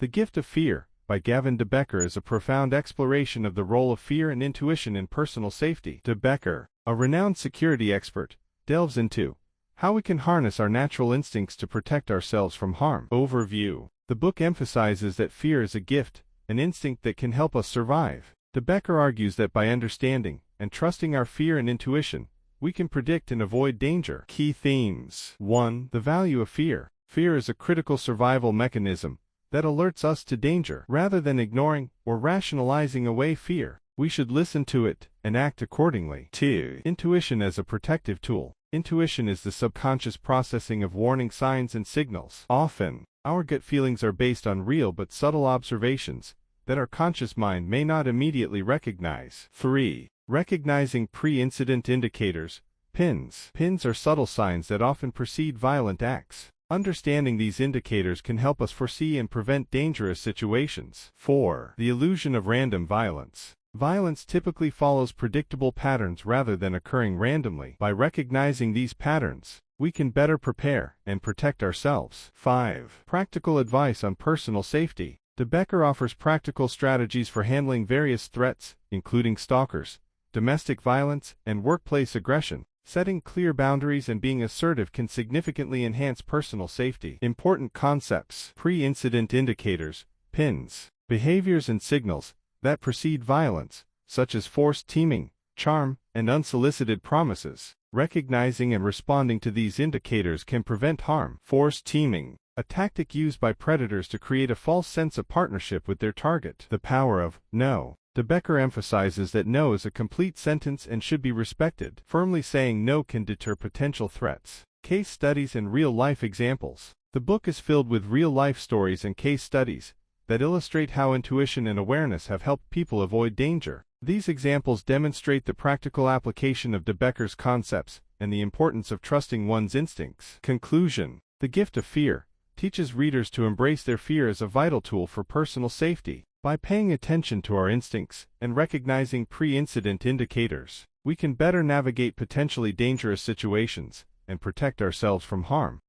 The Gift of Fear, by Gavin de Becker, is a profound exploration of the role of fear and intuition in personal safety. De Becker, a renowned security expert, delves into how we can harness our natural instincts to protect ourselves from harm. Overview. The book emphasizes that fear is a gift, an instinct that can help us survive. De Becker argues that by understanding and trusting our fear and intuition, we can predict and avoid danger. Key themes. 1. The value of fear. Fear is a critical survival mechanism that alerts us to danger. Rather than ignoring or rationalizing away fear, we should listen to it and act accordingly. 2. Intuition as a protective tool. Intuition is the subconscious processing of warning signs and signals. Often, our gut feelings are based on real but subtle observations that our conscious mind may not immediately recognize. 3. Recognizing pre-incident indicators. PINs. PINs are subtle signs that often precede violent acts. Understanding these indicators can help us foresee and prevent dangerous situations. 4. The illusion of random violence. Violence typically follows predictable patterns rather than occurring randomly. By recognizing these patterns, we can better prepare and protect ourselves. 5. Practical advice on personal safety. De Becker offers practical strategies for handling various threats, including stalkers, domestic violence, and workplace aggression. Setting clear boundaries and being assertive can significantly enhance personal safety. Important concepts. Pre-incident indicators, PINs. Behaviors and signals that precede violence, such as forced teaming, charm, and unsolicited promises. Recognizing and responding to these indicators can prevent harm. Forced teaming, a tactic used by predators to create a false sense of partnership with their target. The power of no. De Becker emphasizes that no is a complete sentence and should be respected. Firmly saying no can deter potential threats. Case studies and real-life examples. The book is filled with real-life stories and case studies that illustrate how intuition and awareness have helped people avoid danger. These examples demonstrate the practical application of De Becker's concepts and the importance of trusting one's instincts. Conclusion. The Gift of Fear teaches readers to embrace their fear as a vital tool for personal safety. By paying attention to our instincts and recognizing pre-incident indicators, we can better navigate potentially dangerous situations and protect ourselves from harm.